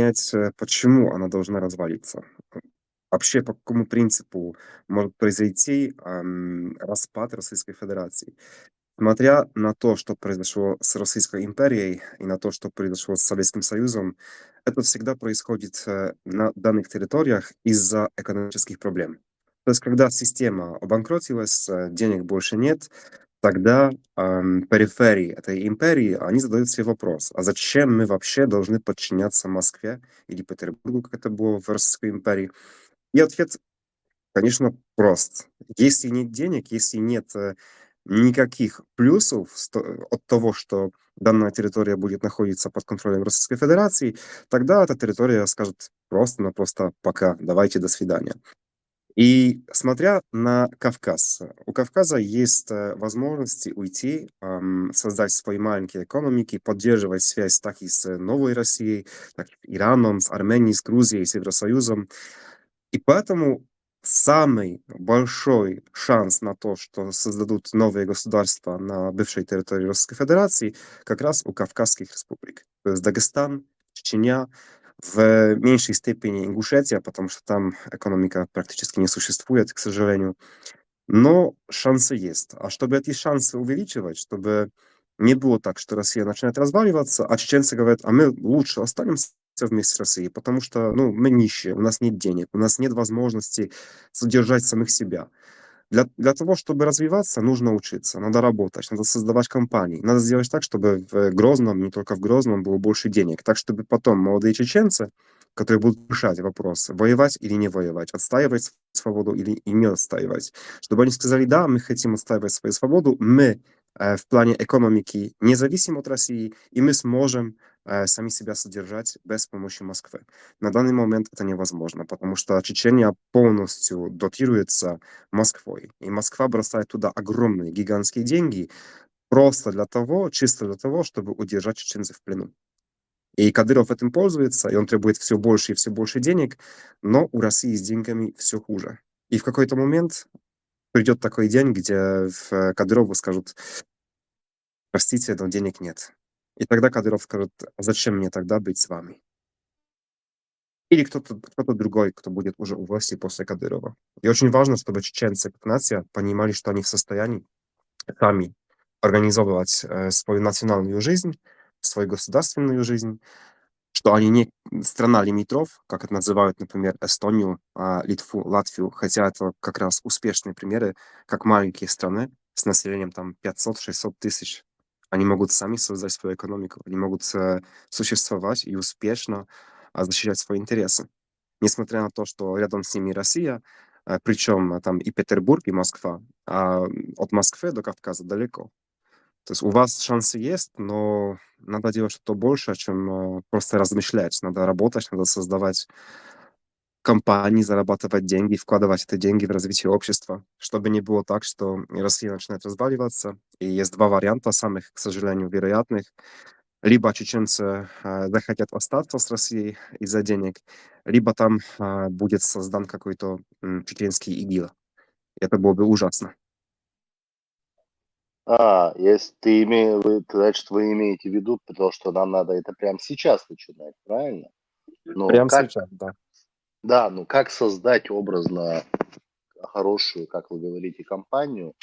понять, почему она должна развалиться. Вообще, по какому принципу может произойти, распад Российской Федерации. Смотря на то, что произошло с Российской империей и на то, что произошло с Советским Союзом, это всегда происходит, на данных территориях из-за экономических проблем. То есть когда система обанкротилась, денег больше нет, тогда, периферии этой империи, они задают себе вопрос: "А зачем мы вообще должны подчиняться Москве или Петербургу, как это было в Российской империи?" И ответ, конечно, прост. Если нет денег, если нет, никаких плюсов от того, что данная территория будет находиться под контролем Российской Федерации, тогда эта территория скажет просто-напросто: "Пока, давайте, до свидания". И смотря на Кавказ, у Кавказа есть, возможности уйти, создать свои маленькие экономики, поддерживать связь так и с Новой Россией, так и с Ираном, с Арменией, с Грузией, с Евросоюзом. И поэтому самый большой шанс на то, что создадут новые государства на бывшей территории Российской Федерации, как раз у Кавказских республик. То есть Дагестан, Чечня, в меньшей степени Ингушетия, потому что там экономика практически не существует, к сожалению. Но шансы есть. А чтобы эти шансы увеличивать, чтобы не было так, что Россия начинает разваливаться, а чеченцы говорят: "А мы лучше останемся вместе с Россией, потому что, ну, мы нищие, у нас нет денег, у нас нет возможности содержать самих себя". Для того, чтобы развиваться, нужно учиться, надо работать, надо создавать компании, надо сделать так, чтобы в Грозном, не только в Грозном, было больше денег. Так, чтобы потом молодые чеченцы, которые будут решать вопрос: воевать или не воевать, отстаивать свободу или и не отстаивать, чтобы они сказали: "Да, мы хотим отстаивать свою свободу, мы, в плане экономики не зависим от России, и мы сможем, сами себя содержать без помощи Москвы". На данный момент это невозможно, потому что Чечения полностью дотируется Москвой. И Москва бросает туда огромные, гигантские деньги просто для того, чисто для того, чтобы удержать чеченцев в плену. И Кадыров этим пользуется, и он требует все больше и все больше денег, но у России с деньгами все хуже. И в какой-то момент придет такой день, где Кадырову скажут: "Простите, но денег нет". И тогда Кадыров скажет: "А зачем мне тогда быть с вами?" Или кто-то другой, кто будет уже у власти после Кадырова. И очень важно, чтобы чеченцы как нация понимали, что они в состоянии сами организовывать, свою национальную жизнь, свою государственную жизнь, что они не страна лимитров, как это называют, например, Эстонию, Литву, Латвию, хотя это как раз успешные примеры, как маленькие страны с населением там 500-600 тысяч. Они могут сами создать свою экономику, они могут, существовать и успешно, защищать свои интересы. Несмотря на то, что рядом с ними Россия, причем, там и Петербург, и Москва, от Москвы до Кавказа далеко. То есть у вас шансы есть, но надо делать что-то большее, чем, просто размышлять. Надо работать, надо создавать компании, зарабатывать деньги, вкладывать эти деньги в развитие общества, чтобы не было так, что Россия начинает разваливаться. И есть 2 варианта самых, к сожалению, вероятных. Либо чеченцы, захотят остаться с Россией из-за денег, либо там, будет создан какой-то, чеченский ИГИЛ. Это было бы ужасно. Если ты значит, вы имеете в виду, потому что нам надо это прямо сейчас начинать, правильно? Но Прямо как, сейчас, да. да, ну как создать образно хорошую, как вы говорите, компанию,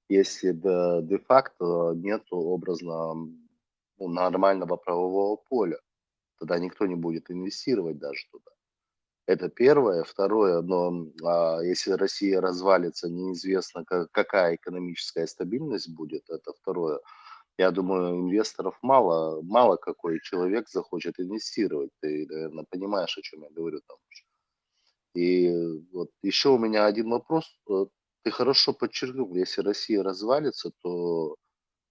если де-факто нету образно нормального правового поля? Тогда никто не будет инвестировать даже туда. Это первое. Второе, но если Россия развалится, неизвестно, какая экономическая стабильность будет. Это второе. Я думаю, инвесторов мало, мало какой человек захочет инвестировать. Ты, наверное, понимаешь, о чем я говорю там уже. И вот еще у меня один вопрос. Ты хорошо подчеркнул, если Россия развалится, то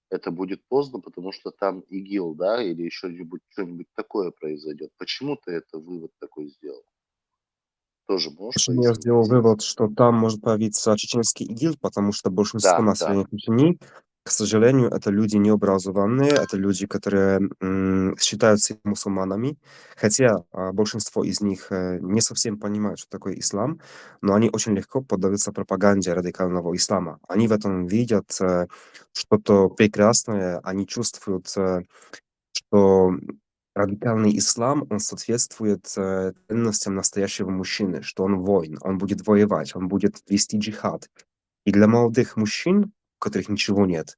это будет поздно, потому что там ИГИЛ, да, или еще что-нибудь такое произойдет. Почему ты это вывод такой сделал? Тоже можешь Почему я пояснить, сделал если есть? вывод, что там может появиться чеченский ИГИЛ, потому что большинство Да, да. населения Чечни, к сожалению, это люди необразованные, это люди, которые, считаются мусульманами, хотя, большинство из них, не совсем понимают, что такое ислам, но они очень легко поддаются пропаганде радикального ислама. Они в этом видят, что-то прекрасное, они чувствуют, что Радикальный ислам, он соответствует, ценностям настоящего мужчины, что он воин, он будет воевать, он будет вести джихад. И для молодых мужчин, у которых ничего нет,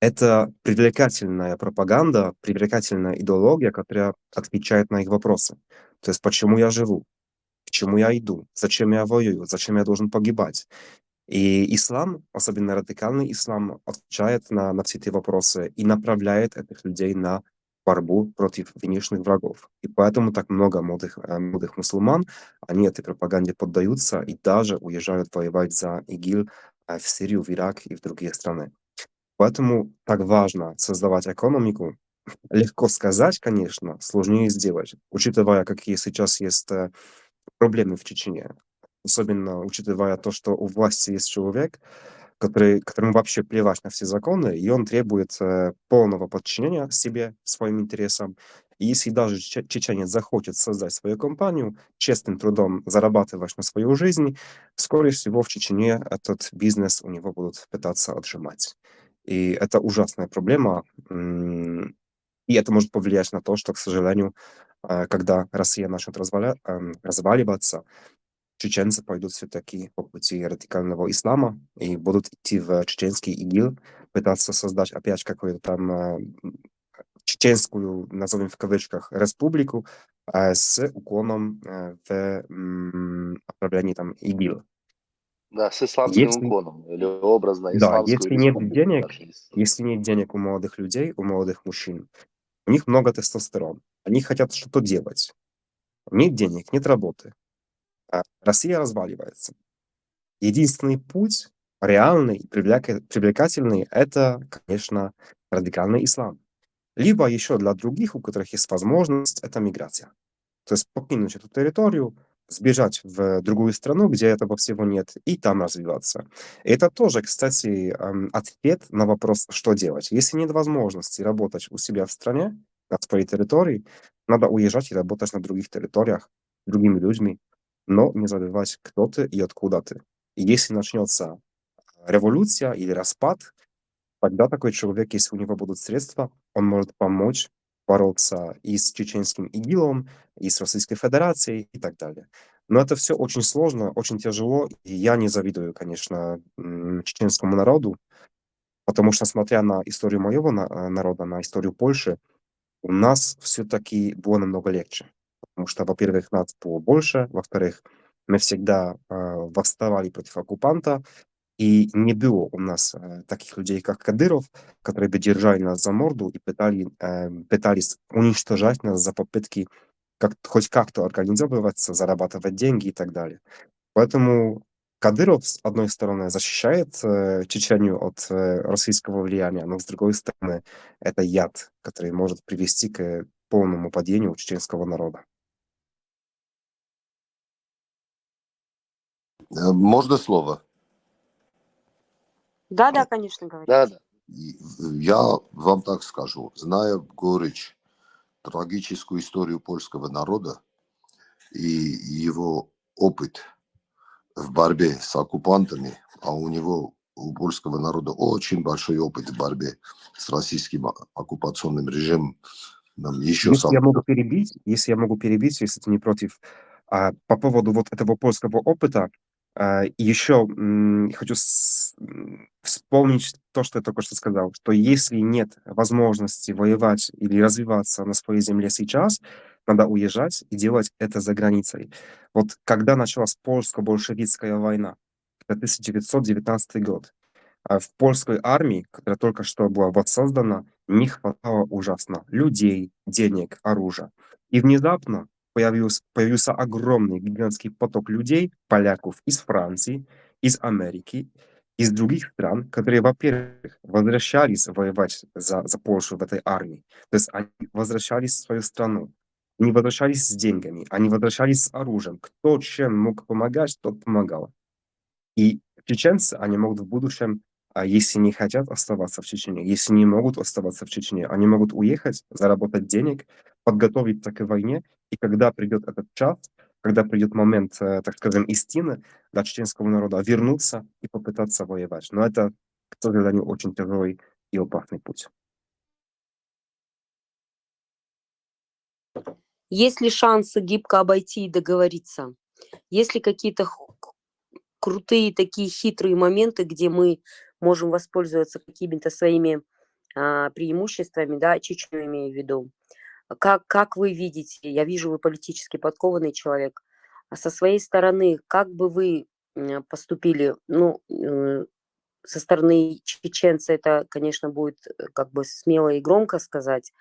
это привлекательная пропаганда, привлекательная идеология, которая отвечает на их вопросы. То есть почему я живу, к чему я иду, зачем я воюю, зачем я должен погибать. И ислам, особенно радикальный ислам, отвечает на все эти вопросы и направляет этих людей на борьбу против внешних врагов. И поэтому так много молодых мусульман, они этой пропаганде поддаются и даже уезжают воевать за ИГИЛ, в Сирию, в Ирак и в другие страны. Поэтому так важно создавать экономику. Легко сказать, конечно, сложнее сделать, учитывая, какие сейчас есть, проблемы в Чечне. Особенно учитывая то, что у власти есть человек, которому вообще плевать на все законы, и он требует, полного подчинения себе, своим интересам. И если даже чеченец захочет создать свою компанию, честным трудом зарабатывать на свою жизнь, скорее всего, в Чечне этот бизнес у него будут пытаться отжимать. И это ужасная проблема, и это может повлиять на то, что, к сожалению, когда Россия начнет разваливаться, чеченцы пойдут все-таки по пути радикального ислама и будут идти в чеченский ИГИЛ, пытаться создать опять какую-то там чеченскую, назовем в кавычках, республику с уклоном в направлении там ИГИЛ. Да, с исламским Если, уклоном или образно да, исламскую республику даже есть. если нет денег у молодых людей, у молодых мужчин, у них много тестостерона, они хотят что-то делать, нет денег, нет работы, Россия разваливается. Единственный путь, реальный, привлекательный — это, конечно, радикальный ислам. Либо еще для других, у которых есть возможность, это миграция. То есть покинуть эту территорию, сбежать в другую страну, где этого всего нет, и там развиваться. И это тоже, кстати, ответ на вопрос, что делать. Если нет возможности работать у себя в стране, на своей территории, надо уезжать и работать на других территориях, другими людьми, но не забывать, кто ты и откуда ты. И если начнется революция или распад, тогда такой человек, если у него будут средства, он может помочь бороться и с чеченским ИГИЛом, и с Российской Федерацией, и так далее. Но это все очень сложно, очень тяжело, и я не завидую, конечно, чеченскому народу, потому что, смотря на историю моего народа, на историю Польши, у нас все-таки было намного легче. Потому что, во-первых, нас было больше, во-вторых, мы всегда восставали против оккупанта, и не было у нас, таких людей, как Кадыров, которые бы держали нас за морду и пытались уничтожать нас за попытки хоть как-то организовываться, зарабатывать деньги и так далее. Поэтому Кадыров, с одной стороны, защищает, Чечению от, российского влияния, но с другой стороны, это яд, который может привести к, полному падению чеченского народа. Можно слово? Да-да, конечно, Да, говорите. да. Я вам так скажу, зная горечь, трагическую историю польского народа и его опыт в борьбе с оккупантами, а у него, у польского народа очень большой опыт в борьбе с российским оккупационным режимом, нам еще Если сам. я могу перебить, если ты не против, по поводу вот этого польского опыта, еще, хочу вспомнить то, что я только что сказал, что если нет возможности воевать или развиваться на своей земле сейчас, надо уезжать и делать это за границей. Вот когда началась польско-большевистская война, это 1919 год. В польской армии, которая только что была воссоздана, не хватало ужасно людей, денег, оружия. И внезапно появился огромный гигантский поток людей, поляков из Франции, из Америки, из других стран, которые, во-первых, возвращались воевать за Польшу в этой армии. То есть они возвращались в свою страну. Они возвращались с деньгами, они возвращались с оружием. Кто чем мог помогать, тот помогал. И чеченцы, они могут в будущем, если не хотят оставаться в Чечне, если не могут оставаться в Чечне, они могут уехать, заработать денег, подготовиться к войне, и когда придет этот час, когда придет момент, так скажем, истины для чеченского народа, вернуться и попытаться воевать. Но это, к сожалению, очень тяжелый и опасный путь. Есть ли шансы гибко обойти и договориться? Есть ли какие-то крутые такие хитрые моменты, где мы можем воспользоваться какими-то своими преимуществами, да, Чечню имею в виду? Как вы видите, я вижу, вы политически подкованный человек, а со своей стороны, как бы вы поступили, ну, со стороны чеченца это, конечно, будет как бы смело и громко сказать.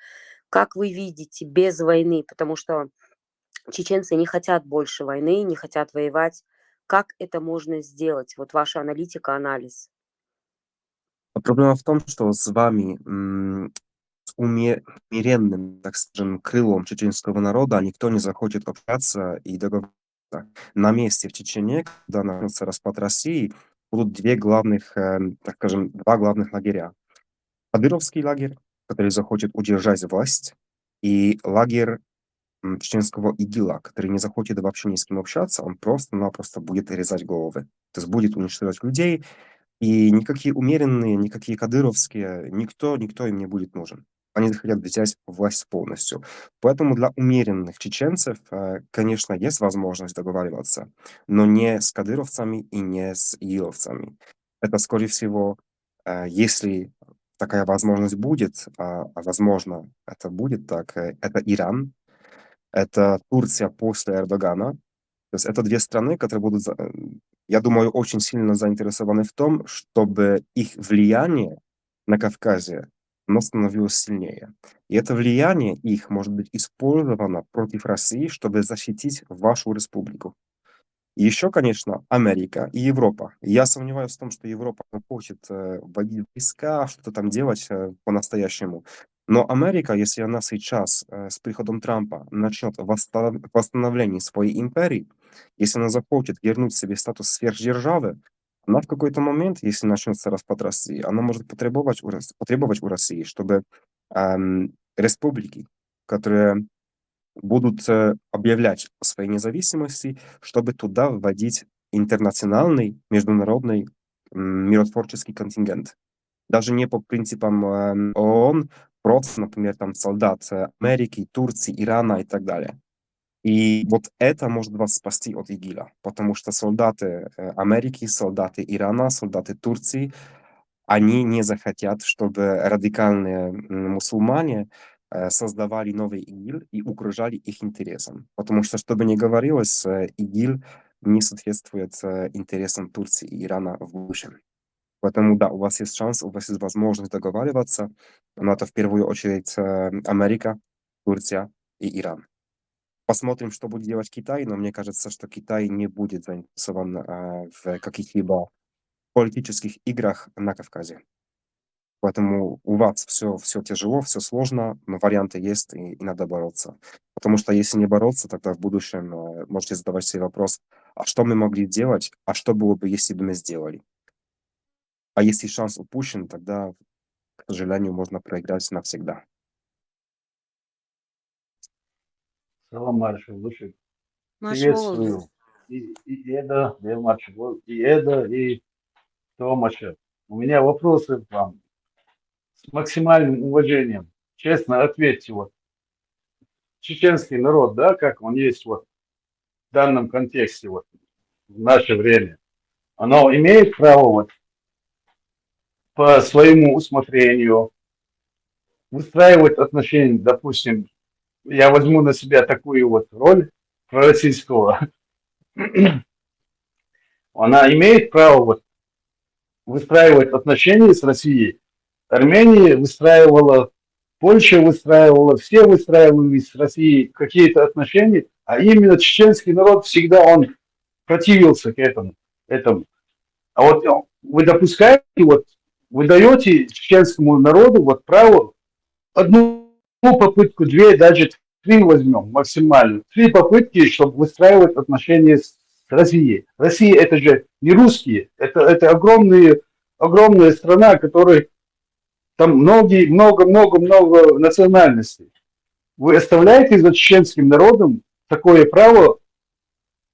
Как вы видите без войны, потому что чеченцы не хотят больше войны, не хотят воевать. Как это можно сделать? Вот ваша аналитика, анализ. Проблема в том, что с вами, с умеренным, так скажем, крылом чеченского народа никто не захочет общаться и договориться. На месте в Чечне, когда начнется распад России, будут 2 главных, так скажем, 2 главных лагеря. Кадыровский лагерь, который захочет удержать власть, и лагерь, чеченского ИГИЛа, который не захочет вообще ни с кем общаться, он просто-напросто будет резать головы. То есть будет уничтожать людей, и никакие умеренные, никакие кадыровские, никто им не будет нужен. Они захотят взять власть полностью. Поэтому для умеренных чеченцев, конечно, есть возможность договариваться, но не с кадыровцами и не с игиловцами. Это, скорее всего, если такая возможность будет, возможно, это будет так, это Иран, это Турция после Эрдогана. То есть это 2 страны, которые будут, я думаю, очень сильно заинтересованы в том, чтобы их влияние на Кавказе, оно становилось сильнее. И это влияние их может быть использовано против России, чтобы защитить вашу республику. И еще, конечно, Америка и Европа. Я сомневаюсь в том, что Европа хочет вводить войска, что-то там делать по-настоящему. Но Америка, если она сейчас с приходом Трампа начнет восстановление своей империи, если она захочет вернуть себе статус сверхдержавы, она в какой-то момент, если начнется распад России, она может потребовать у России, чтобы республики, которые будут объявлять о своей независимости, чтобы туда вводить интернациональный, международный миротворческий контингент. Даже не по принципам ООН, просто, например, там солдат Америки, Турции, Ирана и так далее. И вот это может вас спасти от ИГИЛа, потому что солдаты Америки, солдаты Ирана, солдаты Турции, они не захотят, чтобы радикальные мусульмане создавали новый ИГИЛ и угрожали их интересам. Потому что, что бы ни говорилось, ИГИЛ не соответствует интересам Турции и Ирана в будущем. Поэтому да, у вас есть шанс, у вас есть возможность договариваться, но это в первую очередь Америка, Турция и Иран. Посмотрим, что будет делать Китай, но мне кажется, что Китай не будет заинтересован в каких-либо политических играх на Кавказе. Поэтому у вас все тяжело, все сложно, но варианты есть, и надо бороться. Потому что если не бороться, тогда в будущем, можете задавать себе вопрос: "А что мы могли делать? А что было бы, если бы мы сделали?" А если шанс упущен, тогда, к сожалению, можно проиграть навсегда. Салам Маршал, слушай, Машалlah. приветствую и Эда, и Эда, и Томаша. У меня вопросы к вам с максимальным уважением. Честно ответьте, вот чеченский народ, да, как он есть вот в данном контексте, вот в наше время, оно имеет право вот по своему усмотрению выстраивать отношения, допустим, я возьму на себя такую вот роль пророссийского, она имеет право вот выстраивать отношения с Россией. Армения выстраивала, Польша выстраивала, все выстраивали с Россией какие-то отношения, а именно чеченский народ всегда он противился к этому. А вот вы допускаете, вот вы даете чеченскому народу вот право одну попытку, 2, даже 3 возьмем максимально. 3 попытки, чтобы выстраивать отношения с Россией. Россия это же не русские, это огромная страна, которая там много национальностей. Вы оставляете за чеченским народом такое право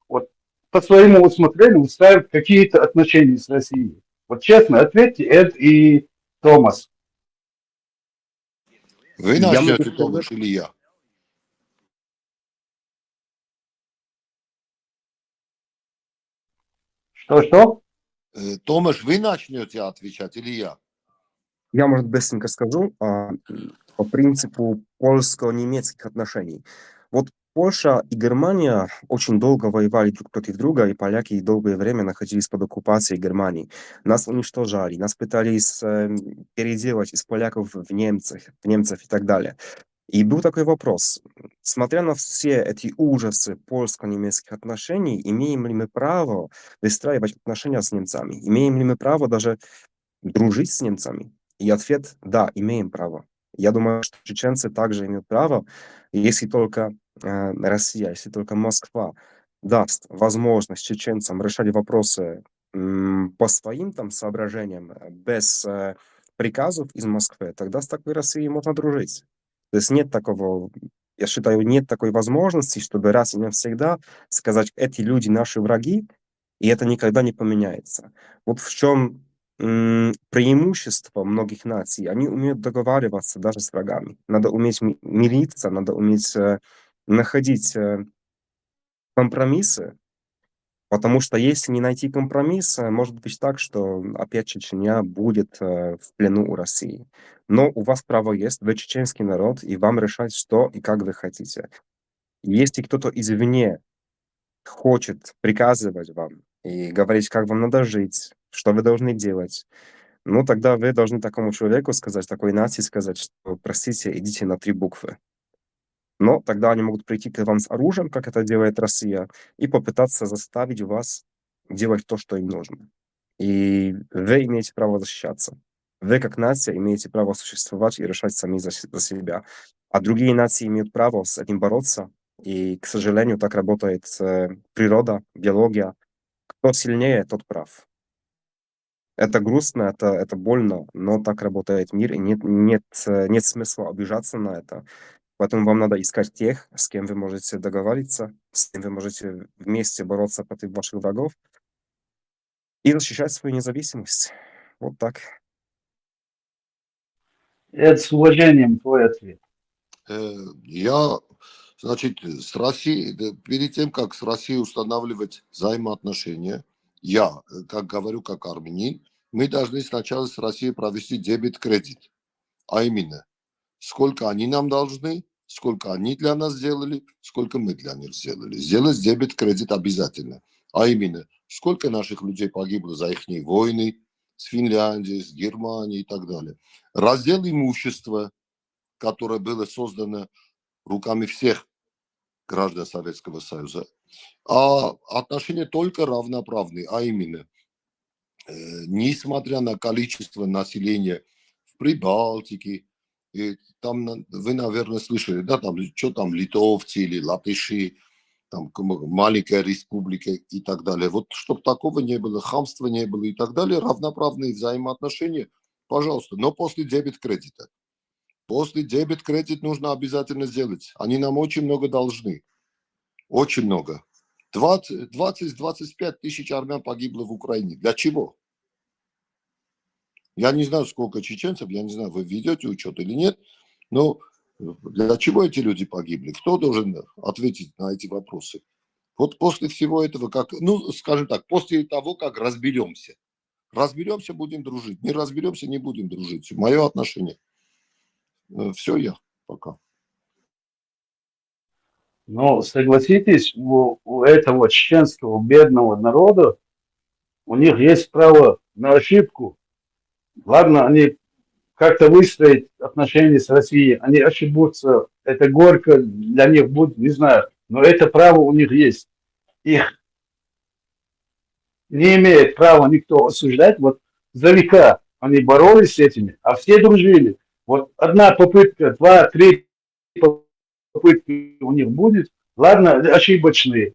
вот, по своему усмотрению выстраивать какие-то отношения с Россией? Вот честно, ответьте, Эд и Томас. Вы Я могу начнете, сказать Томаш, или я? Что? Томаш, вы начнете отвечать или я? Я, может, быстренько скажу, по принципу польско-немецких отношений. Вот Польша и Германия очень долго воевали друг против друга, и поляки долгое время находились под оккупацией Германии. Нас уничтожали, нас пытались переделать из поляков в немцев и так далее. И был такой вопрос. Смотря на все эти ужасы польско-немецких отношений, имеем ли мы право выстраивать отношения с немцами? Имеем ли мы право даже дружить с немцами? И ответ: да, имеем право. Я думаю, что чеченцы также имеют право, если только Россия, если только Москва даст возможность чеченцам решать вопросы по своим там соображениям, без приказов из Москвы, тогда с такой Россией можно дружить. То есть нет такого, я считаю, нет такой возможности, чтобы раз и навсегда сказать: эти люди наши враги, и это никогда не поменяется. Вот в чем преимущество многих наций. Они умеют договариваться даже с врагами. Надо уметь мириться, надо уметь находить компромиссы, потому что если не найти компромисс, может быть так, что опять Чечня будет в плену у России. Но у вас право есть, вы чеченский народ, и вам решать, что и как вы хотите. Если кто-то извне хочет приказывать вам и говорить, как вам надо жить, что вы должны делать, ну, тогда вы должны такому человеку сказать, такой нации сказать, что: простите, идите на 3 буквы. Но тогда они могут прийти к вам с оружием, как это делает Россия, и попытаться заставить вас делать то, что им нужно. И вы имеете право защищаться. Вы, как нация, имеете право существовать и решать сами за себя. А другие нации имеют право с этим бороться. И, к сожалению, так работает природа, биология. Кто сильнее, тот прав. Это грустно, это больно, но так работает мир, и нет смысла обижаться на это. Поэтому вам надо искать тех, с кем вы можете договориться, с кем вы можете вместе бороться против ваших врагов и защищать свою независимость. Вот так. Это с уважением твой ответ. Я, значит, с Россией, перед тем, как с Россией устанавливать взаимоотношения, я, как говорю, как армянин, мы должны сначала с Россией провести дебет-кредит. А именно, сколько они нам должны, сколько они для нас сделали, сколько мы для них сделали. Сделать дебет-кредит обязательно. А именно, сколько наших людей погибло за их войны с Финляндией, с Германией и так далее. Раздел имущества, которое было создано руками всех граждан Советского Союза. А отношения только равноправные, а именно, несмотря на количество населения в Прибалтике, и там вы, наверное, слышали, да, там, что там, литовцы или латыши, там маленькая республика и так далее. Вот чтобы такого не было, хамства не было и так далее, равноправные взаимоотношения, пожалуйста, но после дебет-кредита. После дебет-кредит нужно обязательно сделать. Они нам очень много должны. Очень много. 20-25 тысяч армян погибло в Украине. Для чего? Я не знаю, сколько чеченцев, я не знаю, вы ведете учет или нет, но для чего эти люди погибли? Кто должен ответить на эти вопросы? Вот после всего этого, как, ну, скажем так, после того, как разберемся. Разберемся, будем дружить. Не разберемся, не будем дружить. Мое отношение. Все, я пока. Но согласитесь, у этого чеченского бедного народа, у них есть право на ошибку. Ладно, они как-то выстроить отношения с Россией, они ошибутся, это горько для них будет, не знаю, но это право у них есть. Их не имеет права никто осуждать. Вот за века они боролись с этими, а все дружили. Вот одна попытка, два, три попытки у них будет, ладно, ошибочные,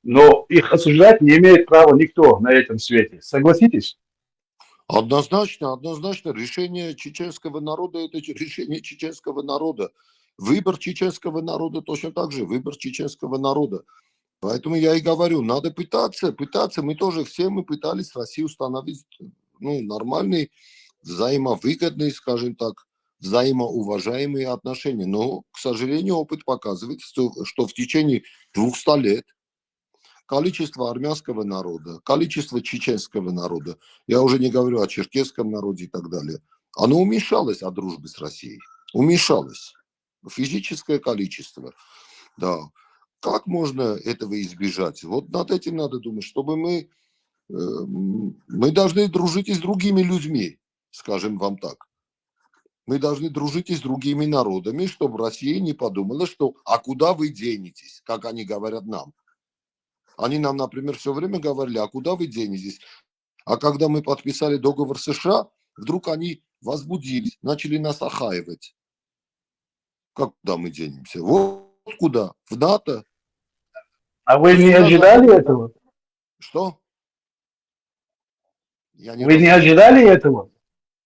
но их осуждать не имеет права никто на этом свете. Согласитесь? Однозначно, однозначно. Решение чеченского народа – это решение чеченского народа. Выбор чеченского народа точно так же, выбор чеченского народа. Поэтому я и говорю, надо пытаться. Мы тоже все мы пытались с Россией установить нормальные, взаимовыгодные, скажем так, взаимоуважаемые отношения. Но, к сожалению, опыт показывает, что в течение 200 лет количество армянского народа, количество чеченского народа, я уже не говорю о черкесском народе и так далее, оно уменьшалось от дружбы с Россией. Уменьшалось. Физическое количество. Да. Как можно этого избежать? Вот над этим надо думать, чтобы мы должны дружить и с другими людьми, скажем вам так. Мы должны дружить и с другими народами, чтобы Россия не подумала, что «а куда вы денетесь?», как они говорят нам. Они нам, например, все время говорили, а куда вы денетесь? А когда мы подписали договор с США, вдруг они возбудились, начали нас охаивать. Как куда мы денемся? Вот куда? В НАТО. А вы То есть не у нас ожидали должны- этого? Что? Я Вы не расслышал. ожидали этого?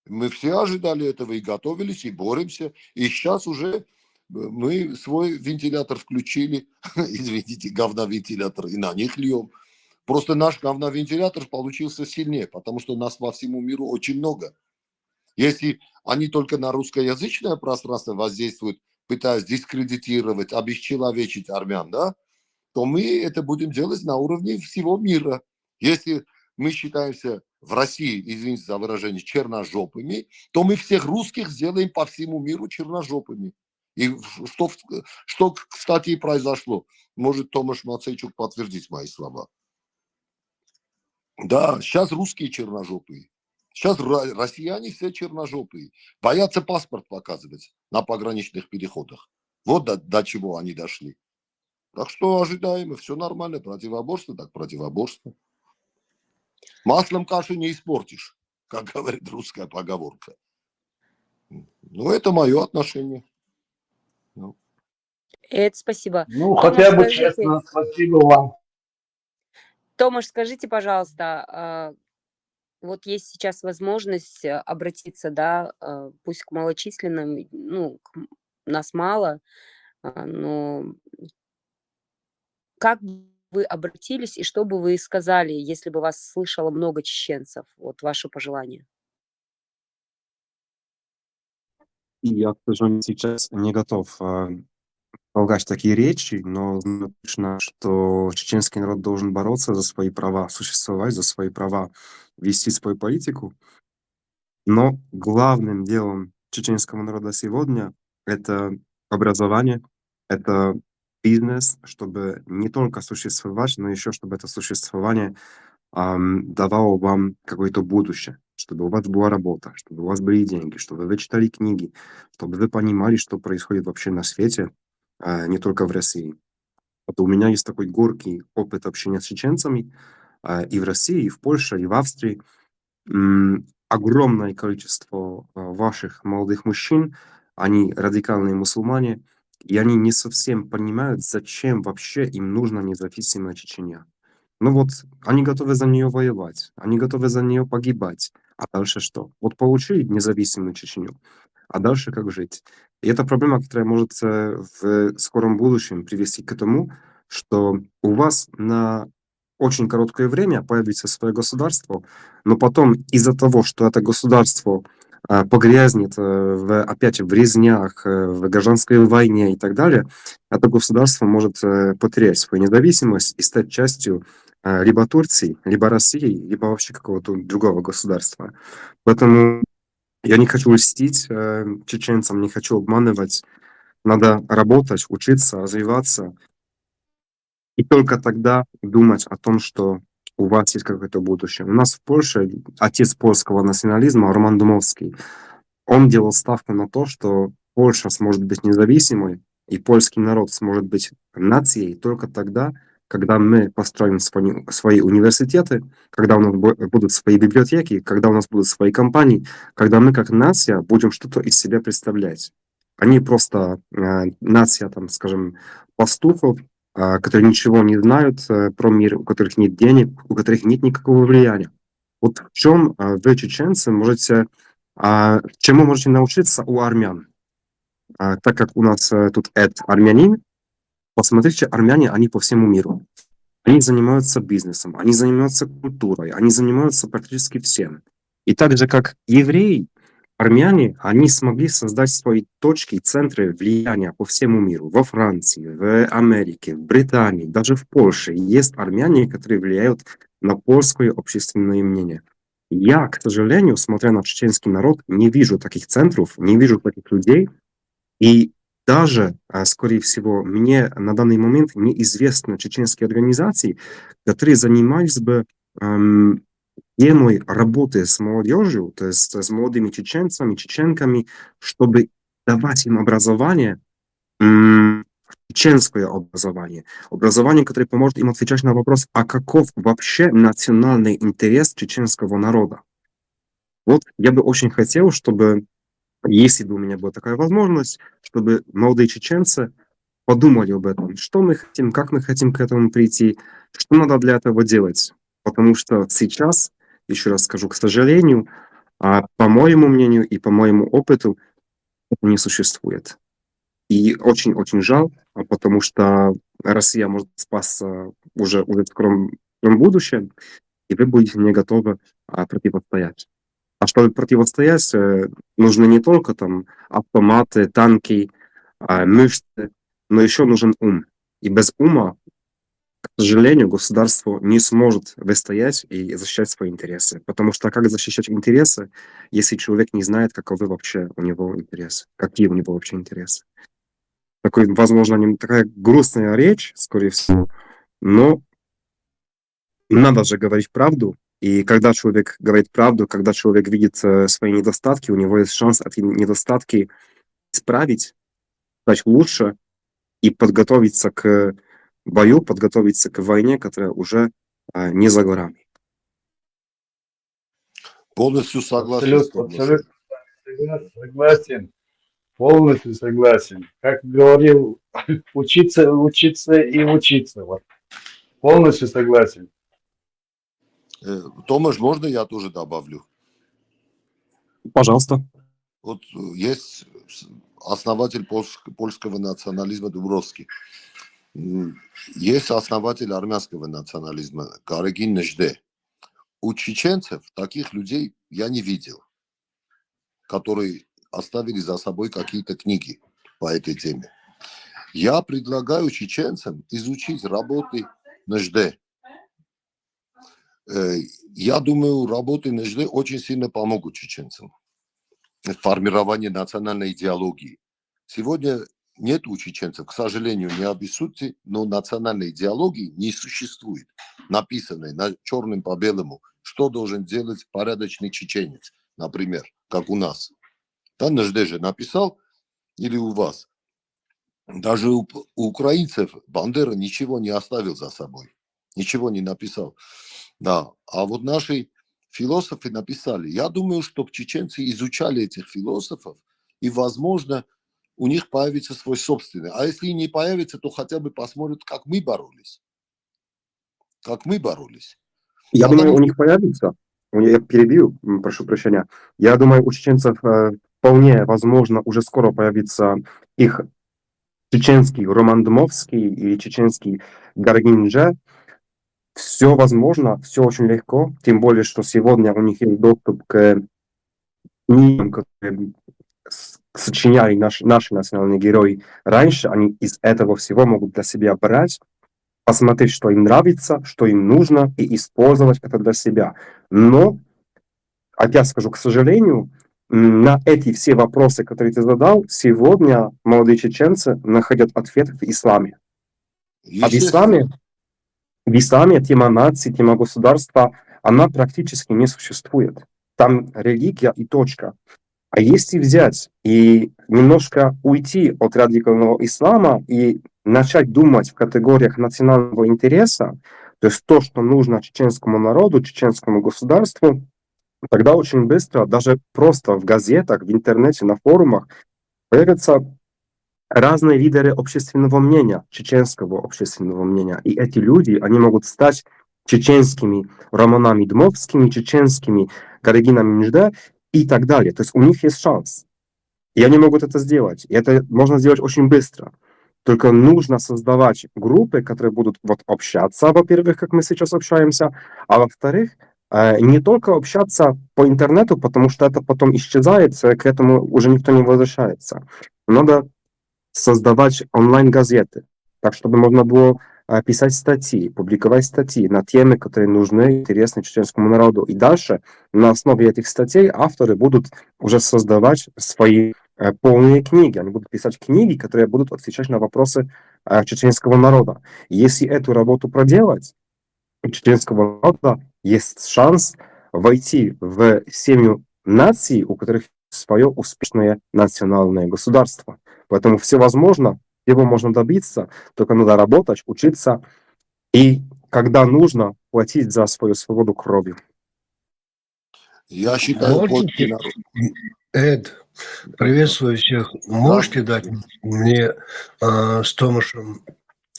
Мы все ожидали этого и готовились, и боремся. И сейчас уже мы свой вентилятор включили, извините, говновентилятор, и на них льем. Просто наш говновентилятор получился сильнее, потому что нас по всему миру очень много. Если они только на русскоязычное пространство воздействуют, пытаясь дискредитировать, обесчеловечить армян, да, то мы это будем делать на уровне всего мира. Если мы считаемся в России, извините за выражение, черножопыми, то мы всех русских сделаем по всему миру черножопыми. И что кстати, и произошло. Может, Томаш Мацейчук подтвердить мои слова. Да, сейчас русские черножопые. Сейчас россияне все черножопые. Боятся паспорт показывать на пограничных переходах. Вот до чего они дошли. Так что ожидаемо, все нормально. Противоборство, так противоборство. Маслом кашу не испортишь, как говорит русская поговорка. Ну, это мое отношение. Ну. Это спасибо. Ну, Томаш, хотя бы скажите, честно, спасибо вам. Томаш, скажите, пожалуйста, вот есть сейчас возможность обратиться, да, пусть к малочисленным, ну, нас мало, но как бы вы обратились и что бы вы сказали, если бы вас слышало много чеченцев? Вот ваше пожелание. И я, к сожалению, сейчас не готов полагать такие речи, но знаю точно, что чеченский народ должен бороться за свои права, существовать за свои права, вести свою политику. Но главным делом чеченского народа сегодня — это образование, это бизнес, чтобы не только существовать, но еще чтобы это существование давало вам какое-то будущее, чтобы у вас была работа, чтобы у вас были деньги, чтобы вы читали книги, чтобы вы понимали, что происходит вообще на свете, не только в России. Вот у меня есть такой горький опыт общения с чеченцами и в России, и в Польше, и в Австрии. Огромное количество ваших молодых мужчин, они радикальные мусульмане, и они не совсем понимают, зачем вообще им нужна независимая Чечня. Ну вот, они готовы за нее воевать, они готовы за нее погибать. А дальше что? Вот получили независимую Чечню, а дальше как жить? И это проблема, которая может в скором будущем привести к тому, что у вас на очень короткое время появится свое государство, но потом из-за того, что это государство погрязнет опять в резнях, в гражданской войне и так далее, это государство может потерять свою независимость и стать частью либо Турции, либо России, либо вообще какого-то другого государства. Поэтому я не хочу льстить чеченцам, не хочу обманывать. Надо работать, учиться, развиваться. И только тогда думать о том, что у вас есть какое-то будущее. У нас в Польше отец польского национализма Роман Думовский, он делал ставку на то, что Польша сможет быть независимой, и польский народ сможет быть нацией только тогда, когда мы построим свои университеты, когда у нас будут свои библиотеки, когда у нас будут свои компании, когда мы как нация будем что-то из себя представлять. Они просто нация, там, скажем, пастухов, которые ничего не знают про мир, у которых нет денег, у которых нет никакого влияния. Вот в чем вы, чеченцы, можете, чему можете научиться у армян? Так как у нас тут армянин, посмотрите, армяне, они по всему миру. Они занимаются бизнесом, они занимаются культурой, они занимаются практически всем. И так же, как евреи, армяне, они смогли создать свои точки, центры влияния по всему миру. Во Франции, в Америке, в Британии, даже в Польше есть армяне, которые влияют на польское общественное мнение. Я, к сожалению, смотря на чеченский народ, не вижу таких центров, не вижу таких людей. И даже, скорее всего, мне на данный момент неизвестны чеченские организации, которые занимались бы темой работы с молодежью, то есть с молодыми чеченцами, чеченками, чтобы давать им образование, чеченское образование. Образование, которое поможет им отвечать на вопрос, а каков вообще национальный интерес чеченского народа. Вот я бы очень хотел, чтобы, если бы у меня была такая возможность, чтобы молодые чеченцы подумали об этом, что мы хотим, как мы хотим к этому прийти, что надо для этого делать. Потому что сейчас, еще раз скажу, к сожалению, по моему мнению и по моему опыту, это не существует. И очень-очень жаль, потому что Россия может спасться уже в скором будущем, и вы будете не готовы противостоять. А чтобы противостоять, нужны не только там автоматы, танки, мышцы, но еще нужен ум. И без ума, к сожалению, государство не сможет выстоять и защищать свои интересы. Потому что как защищать интересы, если человек не знает, каковы вообще у него интересы, какие у него вообще интересы. Такой, возможно, такая грустная речь, скорее всего, но надо же говорить правду. И когда человек говорит правду, когда человек видит свои недостатки, у него есть шанс эти недостатки исправить, стать лучше и подготовиться к бою, подготовиться к войне, которая уже не за горами. Полностью согласен с тобой. Абсолютно согласен. Полностью согласен. Как говорил, учиться, учиться и учиться. Вот. Полностью согласен. Томаш, можно я тоже добавлю? Пожалуйста. Вот есть основатель польского национализма Дубровский. Есть основатель армянского национализма Карагин Нежде. У чеченцев таких людей я не видел, которые оставили за собой какие-то книги по этой теме. Я предлагаю чеченцам изучить работы Нежде. Я думаю, работы Нежде очень сильно помогут чеченцам в формировании национальной идеологии. Сегодня нет у чеченцев, к сожалению, не обессудьте, но национальной идеологии не существует, написанной на черным по белому, что должен делать порядочный чеченец, например, как у нас. Там Нежде же написал, или у вас. Даже у украинцев Бандера ничего не оставил за собой, ничего не написал. Да, а вот наши философы написали. Я думаю, что чеченцы изучали этих философов, и, возможно, у них появится свой собственный. А если не появится, то хотя бы посмотрят, как мы боролись. Как мы боролись. Я Потому думаю, у них появится. Я перебью, прошу прощения. Я думаю, у чеченцев вполне возможно уже скоро появится их чеченский Роман Дмовский и чеченский Гаргинджа. Все возможно, все очень легко, тем более, что сегодня у них есть доступ к книгам, которые сочиняли наши национальные герои раньше. Они из этого всего могут для себя брать, посмотреть, что им нравится, что им нужно, и использовать это для себя. Но, опять скажу, к сожалению, на эти все вопросы, которые ты задал, сегодня молодые чеченцы находят ответ в исламе. А в исламе тема нации, тема государства, она практически не существует. Там религия и точка. А если взять и немножко уйти от радикального ислама и начать думать в категориях национального интереса, то есть то, что нужно чеченскому народу, чеченскому государству, тогда очень быстро, даже просто в газетах, в интернете, на форумах появятся разные лидеры общественного мнения, чеченского общественного мнения. И эти люди, они могут стать чеченскими Романами Дмовскими, чеченскими Гарагинами Нежде и так далее. То есть у них есть шанс. И они могут это сделать. И это можно сделать очень быстро. Только нужно создавать группы, которые будут вот общаться, во-первых, как мы сейчас общаемся, а во-вторых, Не только общаться по интернету, потому что это потом исчезает, к этому уже никто не возвращается. Надо создавать онлайн-газеты, так чтобы можно было писать статьи, публиковать статьи на темы, которые нужны, интересны чеченскому народу. И дальше на основе этих статей авторы будут уже создавать свои полные книги. Они будут писать книги, которые будут отвечать на вопросы чеченского народа. Если эту работу проделать, у чеченского народа есть шанс войти в семью наций, у которых свое успешное национальное государство. Поэтому все возможно, всего можно добиться, только надо работать, учиться и, когда нужно, платить за свою свободу кровью. Я считаю, польский Можете, народ... Эд, Да, приветствую всех. Можете дать мне с Томашем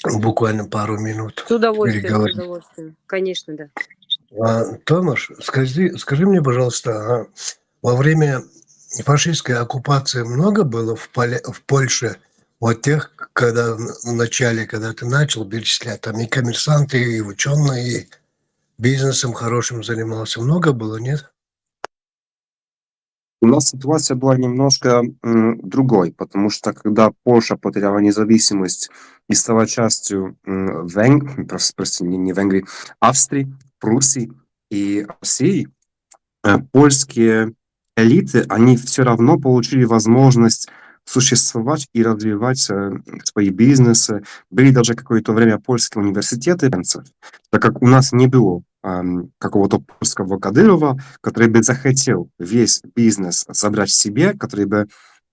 буквально пару минут С удовольствием, переговорить? Конечно, да. Томаш, скажи мне, пожалуйста, во время фашистской оккупации много было в Польше вот тех, когда в начале, когда ты начал перечислять, там и коммерсанты, и ученые, и бизнесом хорошим занимался, много было, нет? У нас ситуация была немножко другой, потому что когда Польша потеряла независимость и стала частью не Венгрии, Австрии, Пруссии и России, польские элиты, они все равно получили возможность существовать и развивать свои бизнесы. Были даже какое-то время польские университеты, так как у нас не было какого-то польского Кадырова, который бы захотел весь бизнес забрать себе, который бы,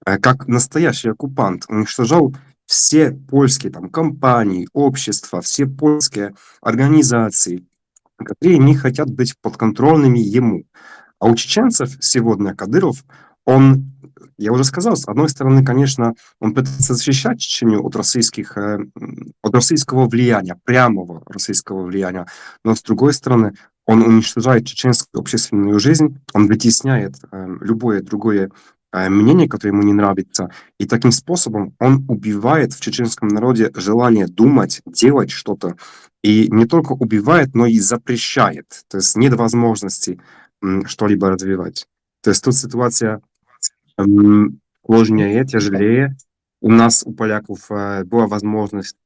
как настоящий оккупант, уничтожал все польские там компании, общества, все польские организации, которые не хотят быть подконтрольными ему. А у чеченцев сегодня Кадыров, он, я уже сказал, с одной стороны, конечно, он пытается защищать Чечню от от российского влияния, прямого российского влияния, но с другой стороны, он уничтожает чеченскую общественную жизнь, он вытесняет любое другое мнение, которое ему не нравится, и таким способом он убивает в чеченском народе желание думать, делать что-то, и не только убивает, но и запрещает, то есть нет возможности что-либо развивать. То есть тут ситуация сложнее, тяжелее. У нас, у поляков, была возможность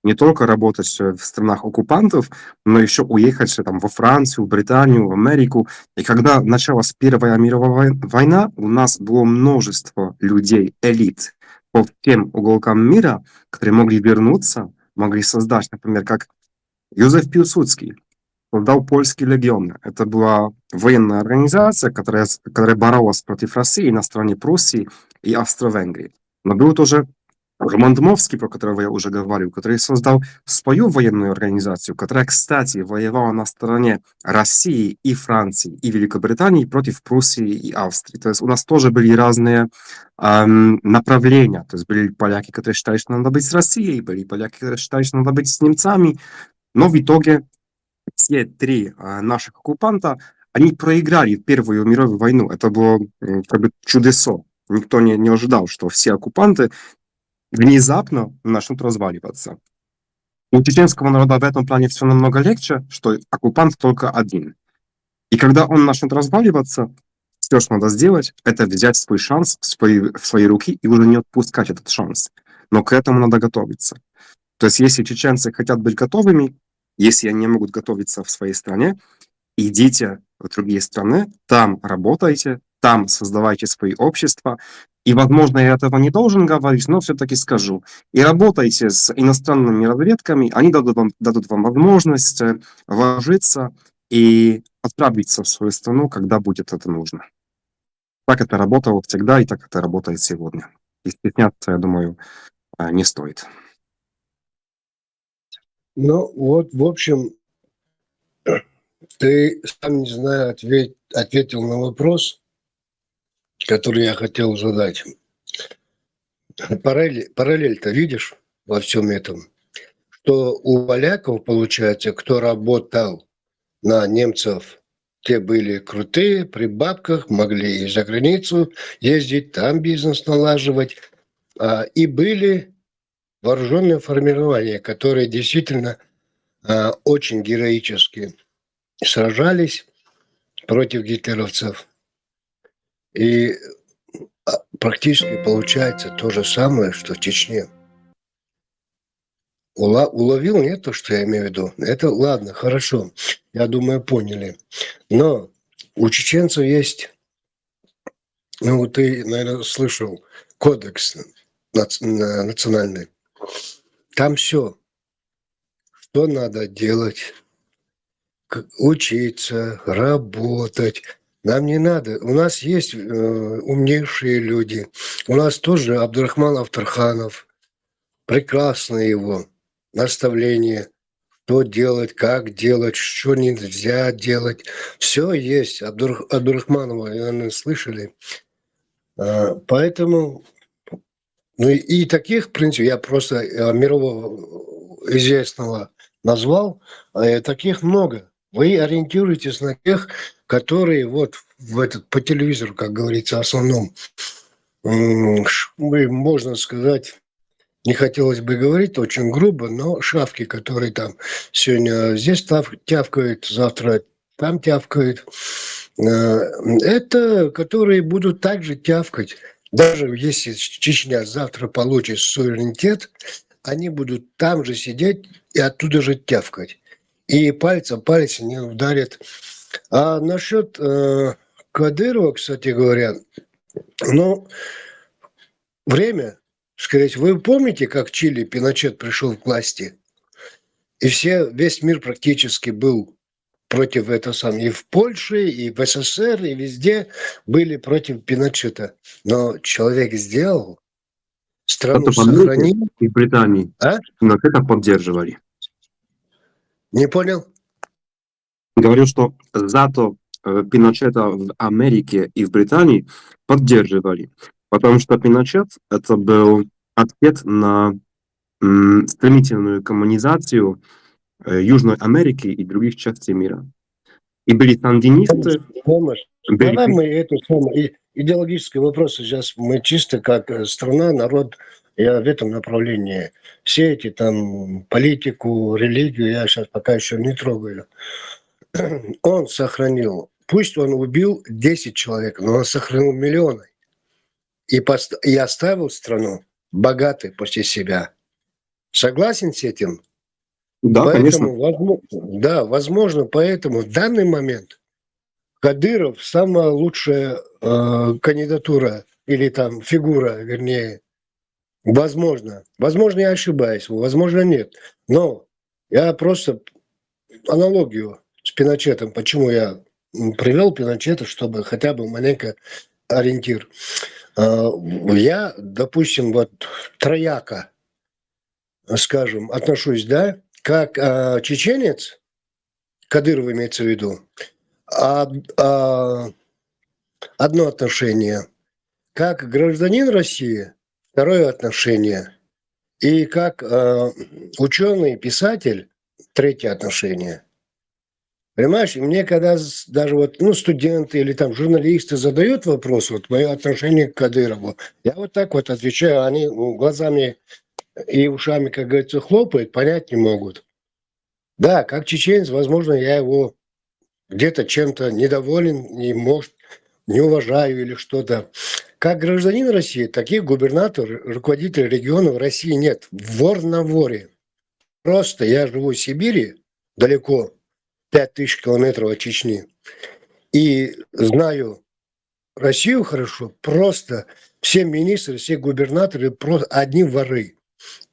не только работать в странах оккупантов, но еще уехать там во Францию, в Британию, в Америку. И когда началась Первая мировая война, у нас было множество людей, элит по всем уголкам мира, которые могли вернуться, могли создать, например, как Józef Piłsudski создал польский легион. Это была военная организация, которая боролась против России на стороне Пруссии и Австро-Венгрии. Но был тоже Роман Дмовский, про которого я уже говорил, который создал свою военную организацию, которая, кстати, воевала на стороне России и Франции и Великобритании против Пруссии и Австрии. То есть у нас тоже были разные направления. То есть были поляки, которые считали, что надо быть с Россией, были поляки, которые считали, что надо быть с немцами. Но в итоге все три наших оккупанта, они проиграли Первую мировую войну. Это было как бы чудесо. Никто не ожидал, что все оккупанты внезапно начнут разваливаться. У чеченского народа в этом плане все намного легче, что оккупант только один. И когда он начнет разваливаться, все, что надо сделать, это взять свой шанс в свои руки и уже не отпускать этот шанс. Но к этому надо готовиться. То есть если чеченцы хотят быть готовыми, если они могут готовиться в своей стране, идите в другие страны, там работайте, там создавайте свои общества. И, возможно, я этого не должен говорить, но все-таки скажу. И работайте с иностранными разведками, они дадут вам возможность вложиться и отправиться в свою страну, когда будет это нужно. Так это работало всегда, и так это работает сегодня. И стесняться, я думаю, не стоит. Ну, вот, в общем, ты сам, не знаю, ответил на вопрос, который я хотел задать. Параллель-то видишь во всем этом? Что у поляков, получается, кто работал на немцев, те были крутые, при бабках, могли и за границу ездить, там бизнес налаживать. И были вооруженные формирования, которые действительно очень героически сражались. против гитлеровцев. И практически получается то же самое, что в Чечне. Уловил, нет, то, что я имею в виду? Это ладно, хорошо. Я думаю, поняли. Но у чеченцев есть, ну, ты, наверное, слышал, кодекс национальный. Там все, что надо делать, учиться, работать. Нам не надо. У нас есть умнейшие люди. У нас тоже Абдурахман Авторханов. Прекрасно его наставление, что делать, как делать, что нельзя делать. Все есть. Абдурахманова, наверное, слышали. Поэтому, ну и таких, в принципе, я просто мирового известного назвал, таких много. Вы ориентируетесь на тех, которые вот в этот, по телевизору, как говорится, в основном, можно сказать, не хотелось бы говорить очень грубо, но шавки, которые там сегодня здесь тявкают, завтра там тявкают, это которые будут также тявкать. Даже если Чечня завтра получит суверенитет, они будут там же сидеть и оттуда же тявкать. И пальцем палец не ударит. А насчет Кадырова, кстати говоря, ну, время, скорее всего, вы помните, как в Чили Пиночет пришел к власти? И весь мир практически был против этого самого. И в Польше, и в СССР, и везде были против Пиночета. Но человек сделал, страну Зато в Америке сохранил. и в Британии А? Пиночета поддерживали. Не понял? Говорю, что зато Пиночета в Америке и в Британии поддерживали. Потому что Пиночет – это был ответ на стремительную коммунизацию Южной Америки и других частей мира. И были сандинисты, Томаш, были... давай мы эту самую идеологические вопросы сейчас мы чисто как страна, народ, я в этом направлении. Все эти там политику, религию я сейчас пока еще не трогаю. Он сохранил, пусть он убил 10 человек, но он сохранил миллионы. И оставил страну богатой после себя. Согласен с этим? Да, Поэтому, конечно. возможно, поэтому в данный момент Кадыров самая лучшая кандидатура или там фигура, вернее, возможно. Возможно, я ошибаюсь, возможно, нет. Но я просто аналогию с Пиночетом, почему я привел Пиночета, чтобы хотя бы маленько ориентир. Я, допустим, вот трояко, скажем, отношусь, да, как чеченец, Кадыров имеется в виду, одно отношение, как гражданин России, второе отношение, и как ученый, писатель, третье отношение. Понимаешь, и мне когда даже вот, студенты или там журналисты задают вопрос, вот мое отношение к Кадырову, я вот так вот отвечаю, они глазами и ушами, как говорится, хлопают, понять не могут. Да, как чеченец, возможно, я его где-то чем-то недоволен и, может, не уважаю или что-то. Как гражданин России, таких губернаторов, руководителей регионов в России нет. Вор на воре. Просто я живу в Сибири, далеко, 5000 километров от Чечни, и знаю Россию хорошо. Просто все министры, все губернаторы просто одни воры.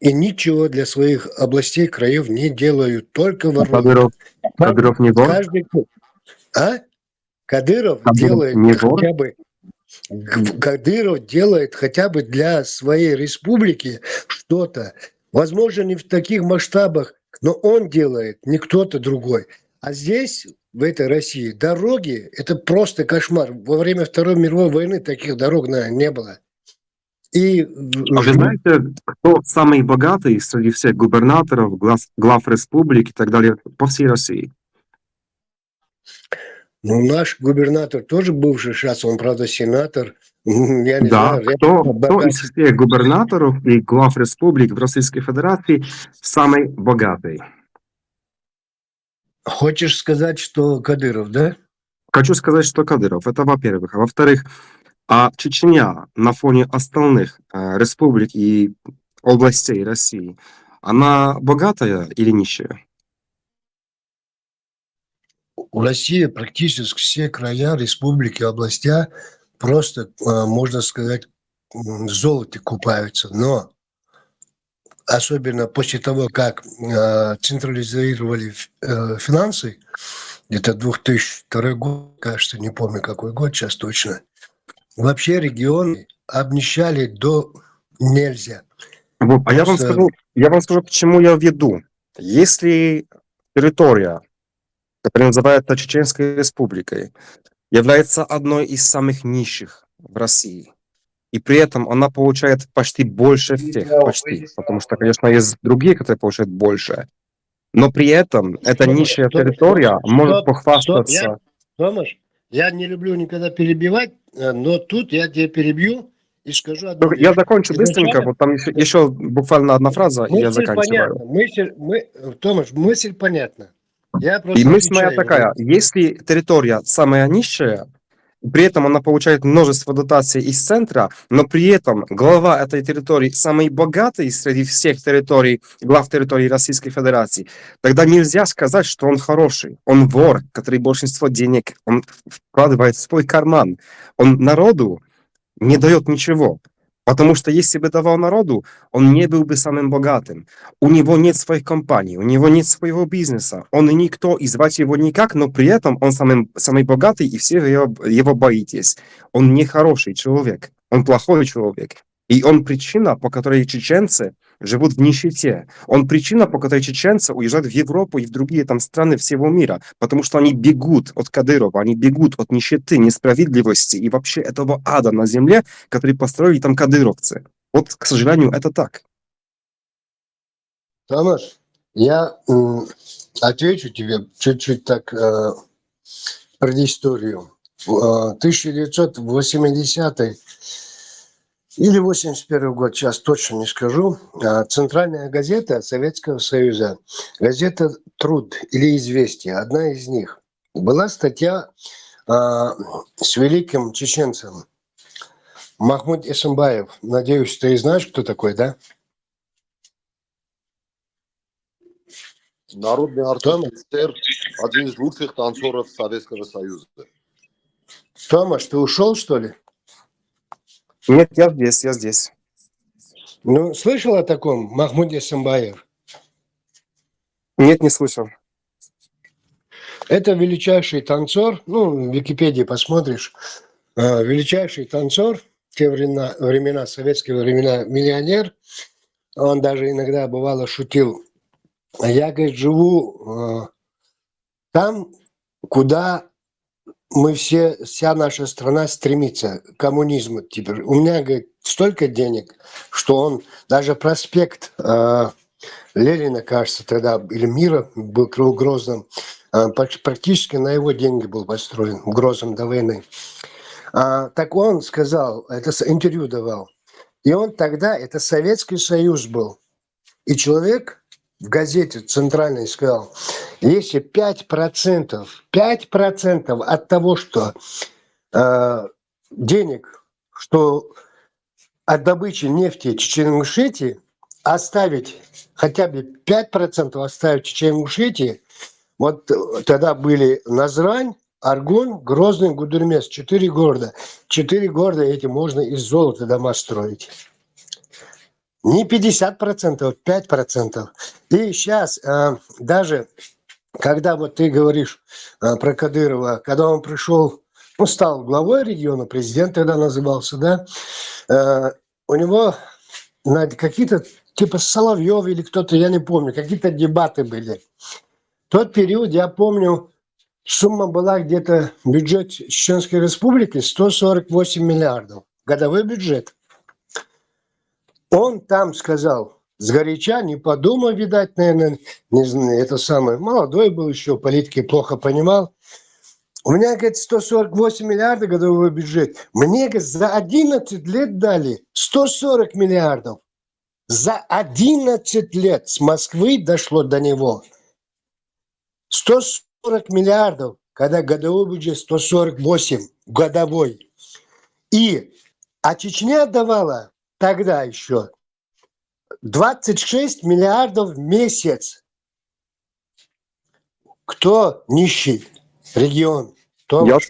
И ничего для своих областей, краев не делают, только воруют. Кадыров не вор? Кадыров делает не вор? хотя бы... Кадыров делает хотя бы для своей республики что-то. Возможно, не в таких масштабах, но он делает, не кто-то другой. А здесь, в этой России, дороги – это просто кошмар. Во время Второй мировой войны таких дорог, наверное, не было. И... А вы знаете, кто самый богатый среди всех губернаторов, глав республик и так далее по всей России? Ну, наш губернатор тоже бывший, сейчас он, правда, сенатор. Я не Да, знаю. кто из всех губернаторов и глав республик в Российской Федерации самый богатый? Хочешь сказать, что Кадыров, да? Хочу сказать, что Кадыров — это во-первых. А во-вторых, а Чечня на фоне остальных, республик и областей России, она богатая или нищая? У России практически все края, республики, областя просто, можно сказать, в золоте купаются. Но особенно после того, как централизировали финансы, где-то 2002 год, кажется, не помню какой год сейчас точно, вообще регионы обнищали до нельзя. Вот, а Просто я вам скажу, к чему я веду. Если территория, которая называется Чеченской Республикой, является одной из самых нищих в России, и при этом она получает почти больше всех, почти, потому что, конечно, есть другие, которые получают больше, но при этом эта нищая территория может стоп, похвастаться. Томаш, я не люблю никогда перебивать, но тут я тебя перебью и скажу одну Ну, я вещь. закончу быстренько, Изначально вот там еще буквально одна фраза, и я мысль заканчиваю. понятна, Томаш, мысль понятна. Я И просто мысль моя отвечаю. такая: если территория самая нищая, при этом она получает множество дотаций из центра, но при этом глава этой территории самый богатый среди всех территорий, глав территории Российской Федерации, тогда нельзя сказать, что он хороший. Он вор, который большинство денег он вкладывает в свой карман. Он народу не дает ничего. Потому что если бы давал народу, он не был бы самым богатым. У него нет своих компаний, у него нет своего бизнеса. Он и никто, и звать его никак, но при этом он самый богатый, и все его боитесь. Он не хороший человек, он плохой человек. И он причина, по которой чеченцы живут в нищете. Он причина, по которой чеченцы уезжают в Европу и в другие там страны всего мира. Потому что они бегут от Кадырова, они бегут от нищеты, несправедливости и вообще этого ада на земле, который построили там кадыровцы. Вот, к сожалению, это так. Томаш, я отвечу тебе чуть-чуть так предысторию. В 1980 или 81 год, сейчас точно не скажу, центральная газета Советского Союза, газета «Труд» или «Известия», одна из них, была статья с великим чеченцем Махмуд Эсамбаев. Надеюсь, ты знаешь, кто такой, да? Народный Тома, артист, один из лучших танцоров Советского Союза. Томаш, ты ушел, что ли? Нет, я здесь. Ну, слышал о таком Махмуде Эсамбаев? Нет, не слышал. Это величайший танцор, ну, в Википедии посмотришь, величайший танцор, в те времена, советские времена, миллионер. Он даже иногда бывало шутил: я, говорит, живу там, куда мы вся наша страна стремится, к коммунизму теперь. У меня, говорит, столько денег, что он даже проспект Ленина, кажется, тогда, или Мира был в Грозном, практически на его деньги был построен, в Грозном до войны. Так он сказал, это интервью давал, и он тогда, это Советский Союз был, и человек в газете центральной сказал, если 5% от того, что денег, что от добычи нефти Чечен-Ингушетии, оставить хотя бы 5% оставить Чечен-Ингушетии, вот тогда были Назрань, Аргун, Грозный, Гудермес, 4 города. 4 города эти можно из золота дома строить. Не 50%, 5%. И сейчас даже, когда вот ты говоришь про Кадырова, когда он пришел, ну, стал главой региона, президент тогда назывался, да, у него какие-то, типа Соловьев или кто-то, я не помню, какие-то дебаты были. В тот период, я помню, сумма была где-то, бюджет Чеченской Республики 148 миллиардов. Годовой бюджет. Он там сказал, сгоряча, не подумал, видать, наверное, не знаю, это самое, молодой был еще, политики плохо понимал. У меня, говорит, 148 миллиардов годовой бюджет. Мне, говорит, за 11 лет дали 140 миллиардов. За 11 лет с Москвы дошло до него 140 миллиардов. когда годовой бюджет 148 годовой. А Чечня давала тогда еще 26 миллиардов в месяц. Кто нищий регион? Я Томаш.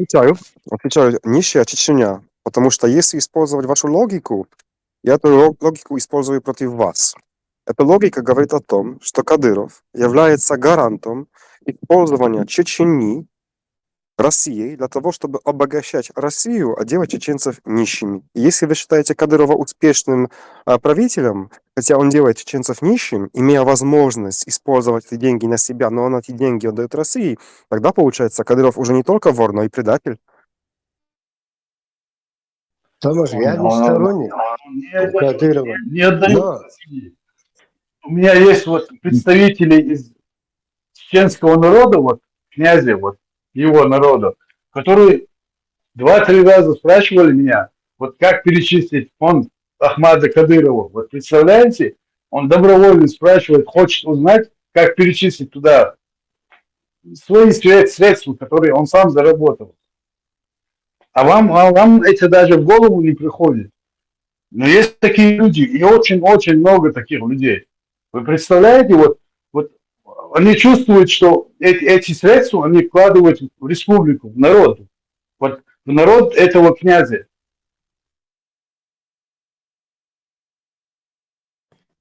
отвечаю, нищая Чечня, потому что если использовать вашу логику, я эту логику использую против вас. Эта логика говорит о том, что Кадыров является гарантом использования Чечни Россией для того, чтобы обогащать Россию, а делать чеченцев нищими. И если вы считаете Кадырова успешным правителем, хотя он делает чеченцев нищим, имея возможность использовать эти деньги на себя, но он эти деньги отдает России, тогда получается Кадыров уже не только вор, но и предатель. Томаш, я не сторонник Не Кадырова. не отдают Но России. У меня есть вот представители из чеченского народа, вот князя, вот его народа, которые 2-3 раза спрашивали меня, вот как перечислить фонд Ахмада Кадырова. Вот представляете, он добровольно спрашивает, хочет узнать, как перечислить туда свои средства, которые он сам заработал. А вам это даже в голову не приходит. Но есть такие люди, и очень-очень много таких людей. Вы представляете, вот они чувствуют, что эти средства они вкладывают в республику, в народ. Вот в народ этого князя.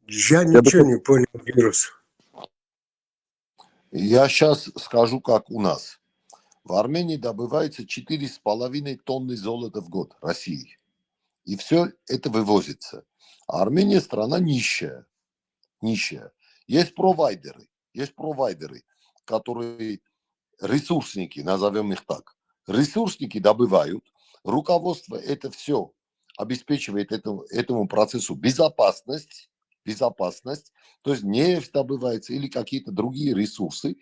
я Я бы ничего не понял, Вирус. Я сейчас скажу, как у нас. В Армении добывается 4,5 тонны золота в год России. И все это вывозится. А Армения страна нищая. Нищая. Есть провайдеры, которые ресурсники, назовем их так. Ресурсники добывают, руководство это все обеспечивает этому процессу безопасность, то есть нефть добывается или какие-то другие ресурсы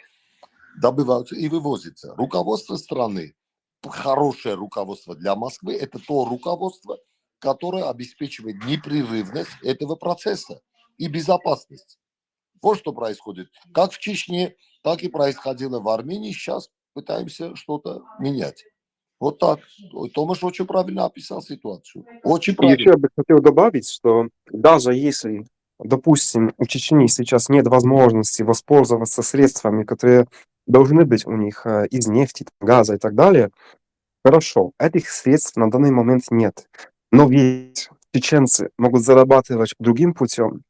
добываются и вывозятся. Руководство страны, хорошее руководство для Москвы, это то руководство, которое обеспечивает непрерывность этого процесса и безопасность. Вот что происходит. Как в Чечне, так и происходило в Армении. Сейчас пытаемся что-то менять. Вот так. Томаш очень правильно описал ситуацию. Очень И правильно. еще я бы хотел добавить, что даже если, допустим, у Чечни сейчас нет возможности воспользоваться средствами, которые должны быть у них из нефти, газа и так далее, хорошо, этих средств на данный момент нет. Но ведь чеченцы могут зарабатывать другим путем.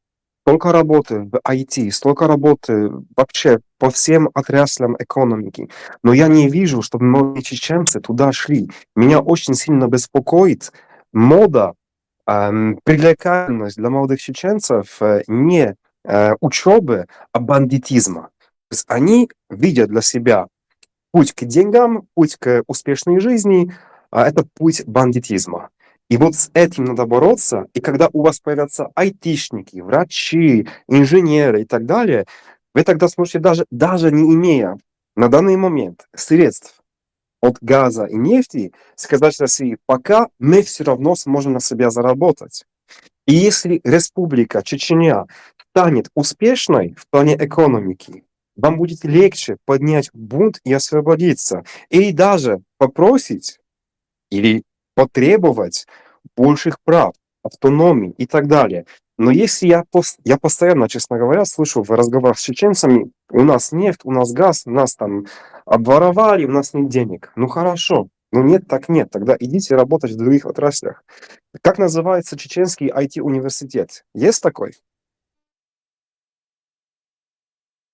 Столько работы в IT, столько работы вообще по всем отраслям экономики. Но я не вижу, чтобы многие чеченцы туда шли. Меня очень сильно беспокоит мода, привлекательность для молодых чеченцев не учебы, а бандитизма. То есть они видят для себя путь к деньгам, путь к успешной жизни, это путь бандитизма. И вот с этим надо бороться. И когда у вас появятся айтишники, врачи, инженеры и так далее, вы тогда сможете даже не имея на данный момент средств от газа и нефти, сказать России, пока мы все равно сможем на себя заработать. И если Республика Чечня станет успешной в плане экономики, вам будет легче поднять бунт и освободиться. И даже попросить или потребовать больших прав, автономии и так далее. Но если я постоянно, честно говоря, слышу в разговорах с чеченцами, у нас нефть, у нас газ, нас там обворовали, у нас нет денег. Ну хорошо, ну нет, так нет, тогда идите работать в других отраслях. Как называется чеченский IT-университет? Есть такой?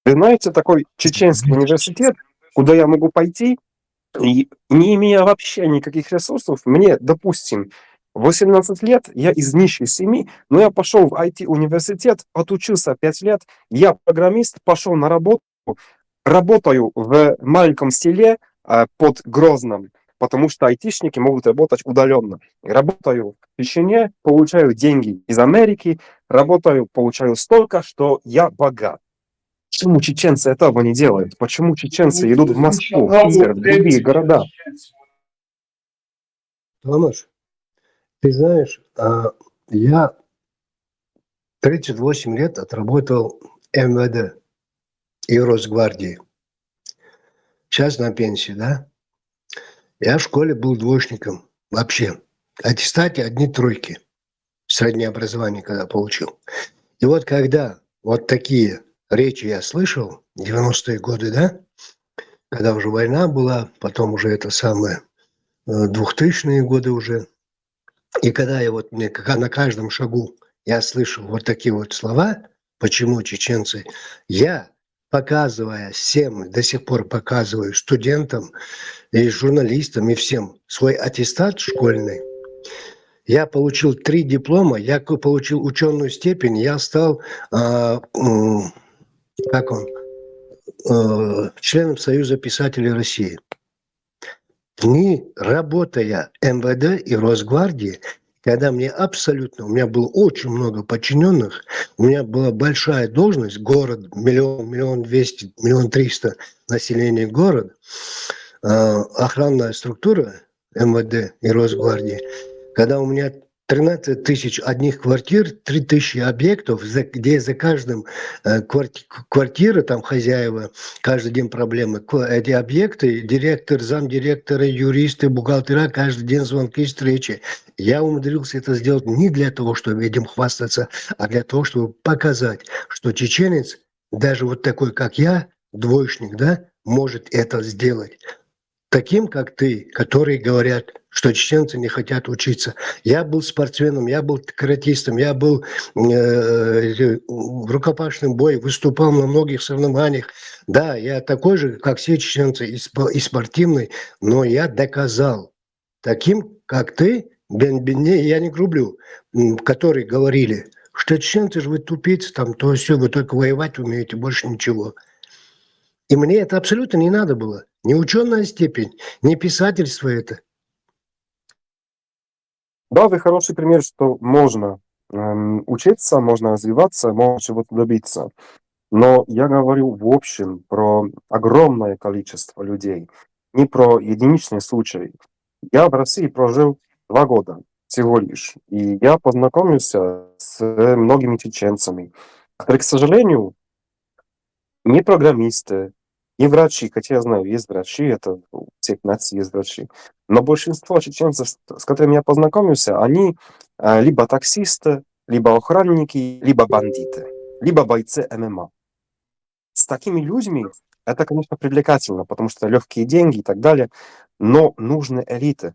Вы знаете такой чеченский университет, куда я могу пойти, и не имея вообще никаких ресурсов, мне, допустим, 18 лет, я из нищей семьи, но я пошел в IT-университет, отучился 5 лет, я программист, пошел на работу, работаю в маленьком селе под Грозным, потому что айтишники могут работать удаленно. Работаю в Чечне, получаю деньги из Америки, работаю, получаю столько, что я богат. Почему чеченцы этого не делают? Почему чеченцы идут в Москву, в Питер, в другие города? Томаш, ты знаешь, я 38 лет отработал МВД и Росгвардии. сейчас на пенсии, да? Я в школе был двоечником вообще. Аттестате одни тройки. Среднее образование когда получил. И вот когда вот такие речи я слышал, 90-е годы, да, когда уже война была, потом уже это самое, 2000-е годы уже, и когда я вот мне на каждом шагу я слышал вот такие вот слова, почему чеченцы, я, показывая всем, до сих пор показываю студентам и журналистам и всем свой аттестат школьный, я получил 3 диплома, я получил ученую степень, я стал, как он, членом Союза писателей России. Не работая МВД и Росгвардии, когда мне абсолютно, у меня было очень много подчиненных, у меня была большая должность, город, 1 200 000 населения город, охранная структура МВД и Росгвардии, когда у меня 13 тысяч одних квартир, 3000 объектов, где за каждым квартира, там хозяева, каждый день проблемы. Эти объекты, директор, замдиректора, юристы, бухгалтера, каждый день звонки, встречи. Я умудрился это сделать не для того, чтобы этим хвастаться, а для того, чтобы показать, что чеченец, даже вот такой, как я, двоечник, да, может это сделать. Таким, как ты, которые говорят, что чеченцы не хотят учиться. Я был спортсменом, я был каратистом, я был в рукопашном бою, выступал на многих соревнованиях. Да, я такой же, как все чеченцы, и спортивный, но я доказал. Таким, как ты, я не грублю, которые говорили, что чеченцы же вы тупицы, там, то все, вы только воевать умеете, больше ничего. И мне это абсолютно не надо было. Ни ученая степень, ни писательство это. Да, вы хороший пример, что можно учиться, можно развиваться, можно чего-то добиться. Но я говорю в общем про огромное количество людей, не про единичные случаи. Я в России прожил 2 года всего лишь, и я познакомился с многими чеченцами, которые, к сожалению, не программисты, не врачи, хотя я знаю, есть врачи, это у всех наций есть врачи. Но большинство чеченцев, с которыми я познакомился, они либо таксисты, либо охранники, либо бандиты, либо бойцы ММА. С такими людьми это, конечно, привлекательно, потому что легкие деньги и так далее, но нужны элиты.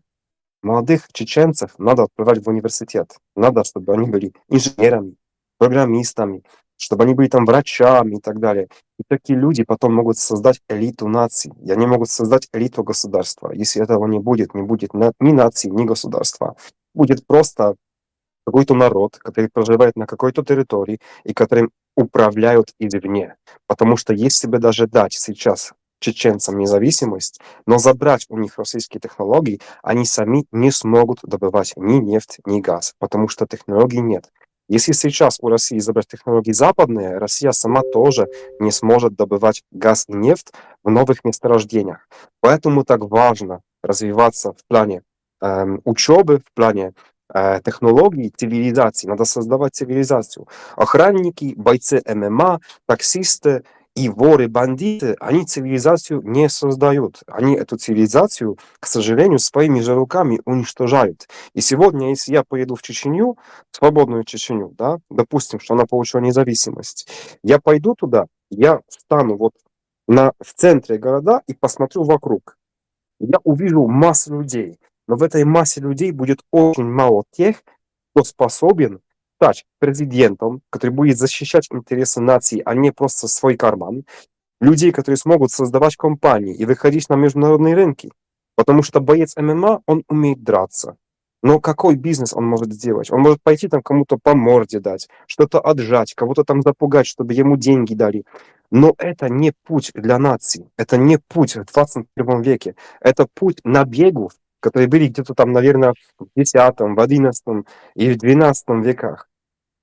Молодых чеченцев надо отправлять в университет. Надо, чтобы они были инженерами, программистами, чтобы они были там врачами и так далее. И такие люди потом могут создать элиту наций. И они могут создать элиту государства. Если этого не будет ни нации, ни государства. Будет просто какой-то народ, который проживает на какой-то территории и которым управляют извне. Потому что если бы даже дать сейчас чеченцам независимость, но забрать у них российские технологии, они сами не смогут добывать ни нефть, ни газ, потому что технологий нет. Если сейчас у России забрать технологии западные, Россия сама тоже не сможет добывать газ и нефть в новых месторождениях. Поэтому так важно развиваться в плане учебы, в плане технологий, цивилизации. Надо создавать цивилизацию. Охранники, бойцы ММА, таксисты и воры, бандиты, они цивилизацию не создают. Они эту цивилизацию, к сожалению, своими же руками уничтожают. И сегодня, если я поеду в Чечню, свободную Чечню, да, допустим, что она получила независимость, я пойду туда, я встану вот в центре города и посмотрю вокруг. Я увижу массу людей, но в этой массе людей будет очень мало тех, кто способен стать президентом, который будет защищать интересы нации, а не просто свой карман. Людей, которые смогут создавать компании и выходить на международные рынки. Потому что боец ММА, он умеет драться. Но какой бизнес он может сделать? Он может пойти там кому-то по морде дать, что-то отжать, кого-то там запугать, чтобы ему деньги дали. Но это не путь для нации. Это не путь в 21 веке. Это путь набегов, которые были где-то там, наверное, в 10, в 11 и в 12 веках.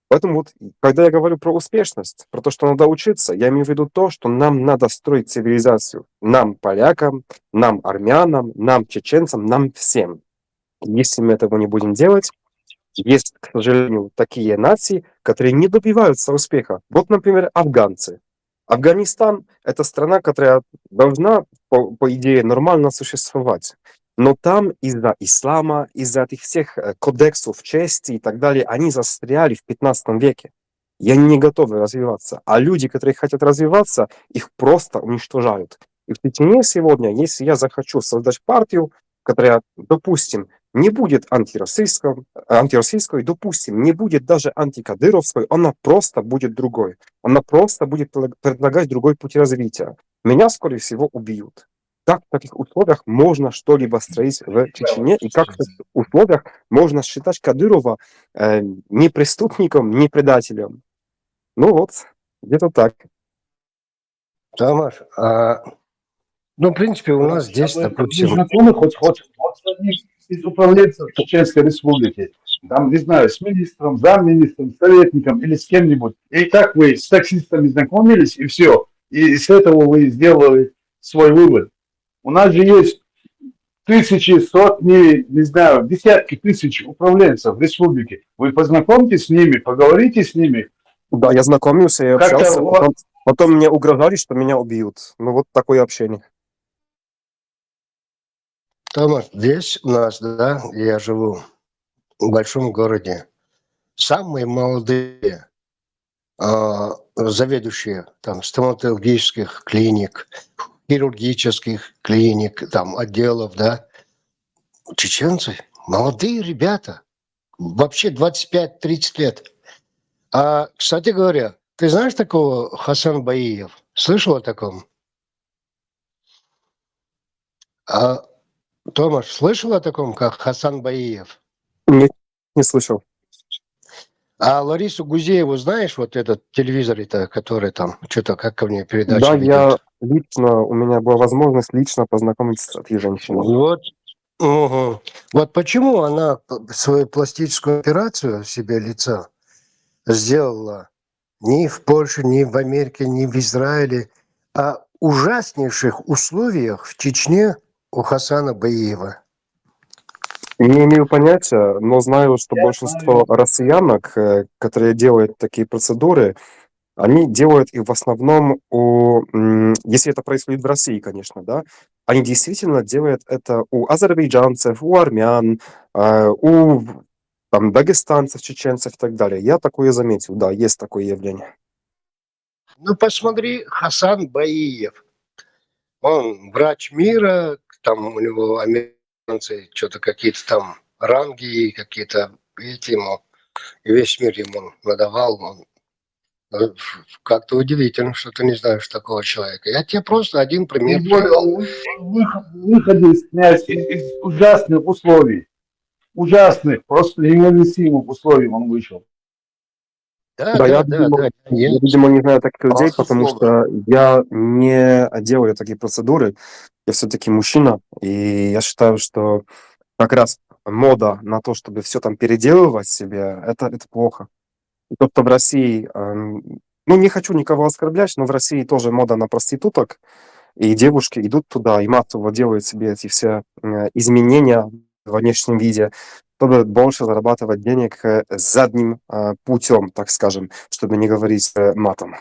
Поэтому вот, когда я говорю про успешность, про то, что надо учиться, я имею в виду то, что нам надо строить цивилизацию. Нам, полякам, нам, армянам, нам, чеченцам, нам всем. Если мы этого не будем делать, есть, к сожалению, такие нации, которые не добиваются успеха. Вот, например, афганцы. Афганистан — это страна, которая должна, по идее, нормально существовать. Но там из-за ислама, из-за этих всех кодексов чести и так далее, они застряли в 15 веке. И они не готовы развиваться. А люди, которые хотят развиваться, их просто уничтожают. И в Чечне сегодня, если я захочу создать партию, которая, допустим, не будет антироссийской, допустим, не будет даже антикадыровской, она просто будет другой. Она просто будет предлагать другой путь развития. Меня, скорее всего, убьют. Как в таких условиях можно что-либо строить в Чечне, и как в таких условиях можно считать Кадырова не преступником, не предателем? Ну вот, где-то так. Тамаш, ну, в принципе, у нас здесь, Вы допустим, знакомы хоть с одним из управленцев Чеченской Республики? Там, не знаю, с министром, замминистром, советником или с кем-нибудь. И так вы с таксистами знакомились, и все. И с этого вы сделали свой вывод. У нас же есть тысячи, сотни, не знаю, десятки тысяч управленцев в республике. Вы познакомьтесь с ними, поговорите с ними. Да, я знакомился и Как-то общался, вот потом мне угрожали, что меня убьют. Ну вот такое общение. Тамаш, здесь у нас, да, я живу в большом городе. Самые молодые заведующие там стоматологических клиник, хирургических клиник, там отделов, да, чеченцы, молодые ребята, вообще 25-30 лет. Кстати говоря, ты знаешь такого Хасан Баиев? Слышал о таком? Томаш, слышал о таком, как Хасан Баиев? Нет, не слышал. А Ларису Гузееву знаешь, вот этот телевизор-то, который там, что-то как ко мне передачи Да, ведет? у меня была возможность лично познакомиться с этой женщиной. Вот. Угу. Вот почему она свою пластическую операцию себе лица сделала ни в Польше, ни в Америке, ни в Израиле, а ужаснейших условиях в Чечне у Хасана Баиева. Не имею понятия, но знаю, что я большинство знаю, россиянок, которые делают такие процедуры, они делают их в основном если это происходит в России, конечно, да, они действительно делают это у азербайджанцев, у армян, у там, дагестанцев, чеченцев и так далее. Я такое заметил, да, есть такое явление. Ну, посмотри, Хасан Баиев. Он врач мира, там у него американцы что-то какие-то там ранги, какие-то эти ему, и весь мир ему надавал. Он, как-то удивительно, что ты не знаешь такого человека. Я тебе просто один пример тем более привел. выходе из ужасных условий. Ужасных, просто невыносимых условий он вышел. Да, Да, да, да, да. я, видимо, не знаю таких людей, потому Безусловно. что я не делаю такие процедуры. Я все-таки мужчина, и я считаю, что как раз мода на то, чтобы все там переделывать себе, это плохо. И то, что в России, ну, не хочу никого оскорблять, но в России тоже мода на проституток, и девушки идут туда и массово делают себе эти все изменения во внешнем виде, чтобы больше зарабатывать денег задним путем, так скажем, чтобы не говорить матом.